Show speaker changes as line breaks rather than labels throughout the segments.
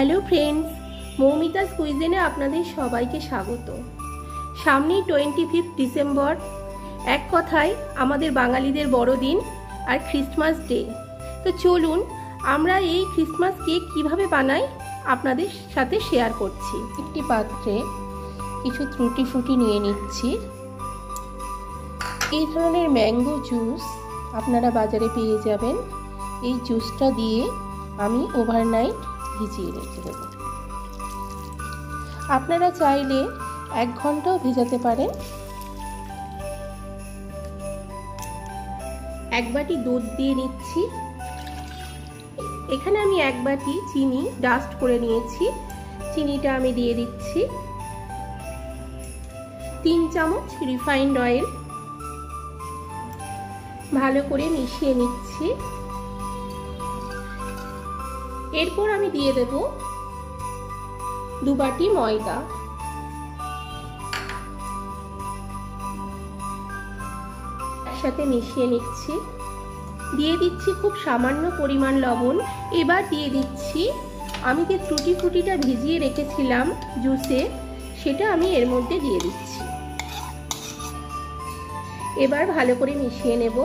Hello friends, Moumita's কুইজিনে আপনাদের সবাইকে স্বাগত। সামনেই 25 ডিসেম্বর, এক কথায় আমাদের বাঙালিদের বড়দিন আর ক্রিসমাস ডে। তো চলুন আমরা এই ক্রিসমাস কেক কিভাবে বানাই আপনাদের সাথে শেয়ার করছি। একটি পাত্রে কিছু ত্রুটি ফ্রুটি নিয়ে নিচ্ছি। এই ধরনের ম্যাঙ্গো জুস আপনারা বাজারে পেয়ে যাবেন। এই জুসটা দিয়ে আমি ওভারনাইট ভিজিয়ে রেখে দেব। আপনারা চাইলে 1 ঘন্টাও ভেজাতে পারেন। 1 বাটি দুধ দিয়ে নিচ্ছি। এখানে আমি 1 বাটি চিনি ডাস্ট করে নিয়েছি। চিনিটা আমি দিয়ে দিচ্ছি। 3 চামচ রিফাইন্ড অয়েল ভালো করে মিশিয়ে নিচ্ছি। এরপর আমি দিয়ে দেব 2 বাটি ময়দা। একসাথে মিশিয়ে নিচ্ছি। দিয়ে দিচ্ছি খুব সামান্য পরিমাণ লবণ। এবার দিয়ে দিচ্ছি আমি যে টুটি ফ্রুটিটা ভিজিয়ে রেখেছিলাম জুসে, সেটা আমি এর মধ্যে দিয়ে দিচ্ছি। এবার ভালো করে মিশিয়ে নেব।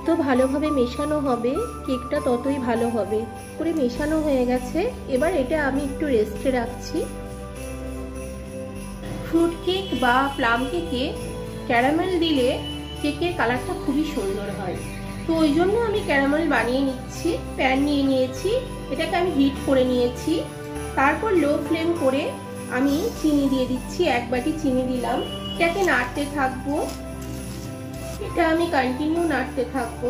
তো ভালোভাবে মেশানো হবে, কেকটা ততই ভালো হবে। করে মেশানো হয়ে গেছে। এবার এটা আমি একটু রেস্টে রাখছি। ফ্রুট কেক বা প্লাম কেকে ক্যারামেল দিলে কেকের কালারটা খুবই সুন্দর হয়। তো ওই জন্য আমি ক্যারামেল বানিয়ে নিচ্ছি। প্যান নিয়ে নিয়েছি, এটাকে আমি হিট করে নিয়েছি। তারপর লো ফ্লেম করে আমি চিনি দিয়ে দিচ্ছি। 1 বাটি চিনি দিলাম। এটাকে নাড়তে থাকবো। এটা আমি কন্টিনিউ নাড়তে থাকবো।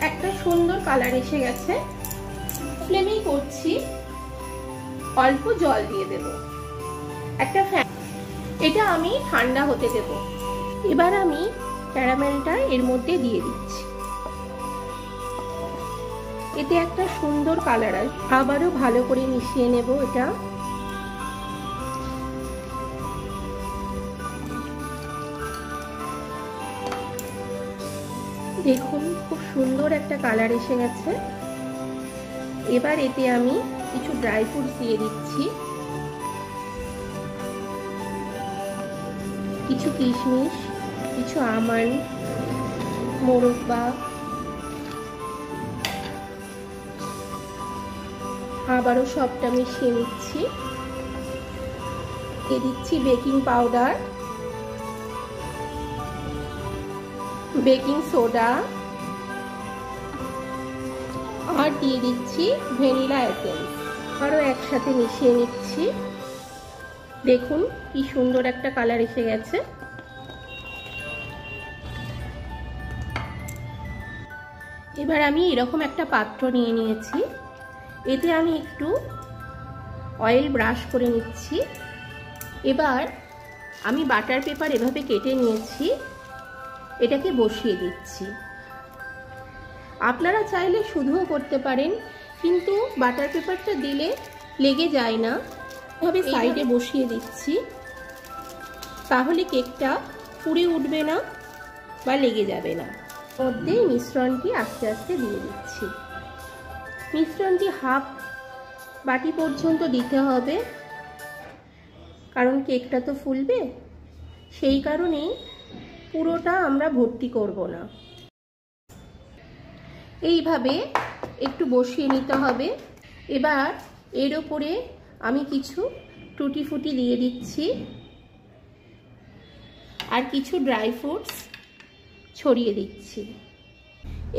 একটা সুন্দর কালার এসে গেছে। ফ্লেমেই করছি। অল্প জল দিয়ে দেব। একটা ফ্যান, এটা আমি ঠান্ডা হতে দেব। এবার আমি ক্যারামেলটা এর মধ্যে দিয়ে দিচ্ছি। এতে একটা সুন্দর কালার আসবে। আবারও ভালো করে মিশিয়ে নেব এটা। দেখুন খুব সুন্দর একটা কালার এসে গেছে। এবার এতে আমি কিছু ড্রাই ফ্রুটস দিয়ে দিচ্ছি। কিছু কিশমিশ, কিছু আমন্ড, মোরব্বা, আবারও সবটা মিশিয়ে নিচ্ছি। দিয়ে দিচ্ছি বেকিং পাউডার, বেকিং সোডা আর দিয়ে দিচ্ছি ভ্যানিলা এসেন্স। আরও একসাথে মিশিয়ে নিচ্ছি। দেখুন কি সুন্দর একটা কালার এসে গেছে। এবার আমি এরকম একটা পাত্র নিয়ে নিয়েছি। এতে আমি একটু অয়েল ব্রাশ করে নিচ্ছি। এবার আমি বাটার পেপার এভাবে কেটে নিয়েছি, এটাকে বসিয়ে দিচ্ছি। আপনারা চাইলে শুধুও করতে পারেন, কিন্তু বাটার পেপারটা দিলে লেগে যায় না। এভাবে সাইডে বসিয়ে দিচ্ছি, তাহলে কেকটা পুড়ে উঠবে না বা লেগে যাবে না। মধ্যে মিশ্রণটি আস্তে আস্তে দিয়ে দিচ্ছি। মিশ্রণটি হাফ বাটি পর্যন্ত দিতে হবে, কারণ কেকটা তো ফুলবে। সেই কারণেই পুরোটা আমরা ভর্তি করব না। এইভাবে একটু বসিয়ে নিতে হবে। এবার এর উপরে আমি কিছু টুটি ফুটি দিয়ে দিচ্ছি আর কিছু ড্রাই ফ্রুটস ছড়িয়ে দিচ্ছি।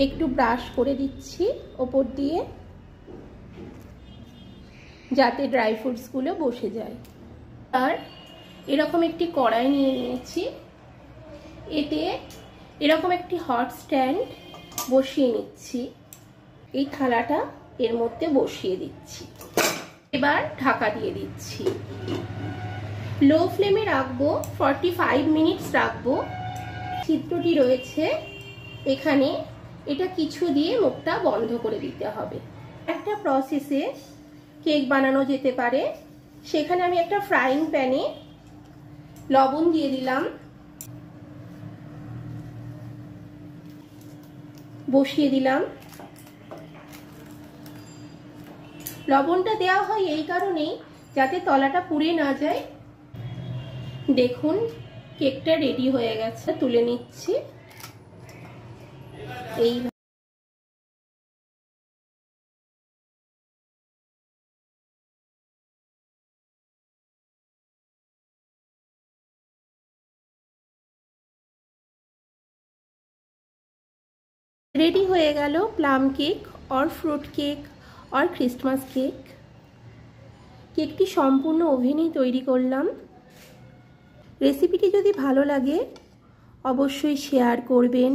একটু ব্রাশ করে দিচ্ছি ওপর দিয়ে, যাতে ড্রাই ফ্রুটসগুলো বসে যায়। আর এরকম একটি কড়াই নিয়ে নিয়েছি। এতে এরকম একটি হট স্ট্যান্ড বসিয়ে নিচ্ছি। এই থালাটা এর মধ্যে বসিয়ে দিচ্ছি। এবার ঢাকা দিয়ে দিচ্ছি। লো ফ্লেমে রাখবো। 45 মিনিটস রাখবো। ছিদ্রটি রয়েছে এখানে, এটা কিছু দিয়ে মুখটা বন্ধ করে দিতে হবে। একটা প্রসেসে কেক বানানো যেতে পারে। সেখানে আমি একটা ফ্রাইং প্যানে লবণ দিয়ে দিলাম, বসিয়ে দিলাম। লবণটা দেওয়া হয় এই কারণেই যাতে তলাটা পুড়ে না যায়। দেখুন কেকটা রেডি হয়ে গেছে, তুলে নিচ্ছি। এই रेडी हो गल प्लाम केक और फ्रूट केक और क्रिसमास केक। केकटी सम्पूर्ण ओभेनेই तैरी करलाम। रेसिपिटी यदि भालो लागे अवश्यई शेयर करबेन,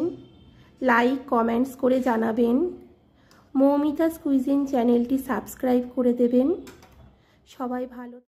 लाइक कमेंट्स करे जानाबेन। मौमितास कुइजिन चैनलटी सबस्क्राइब करे देबेन। सबाई भालो।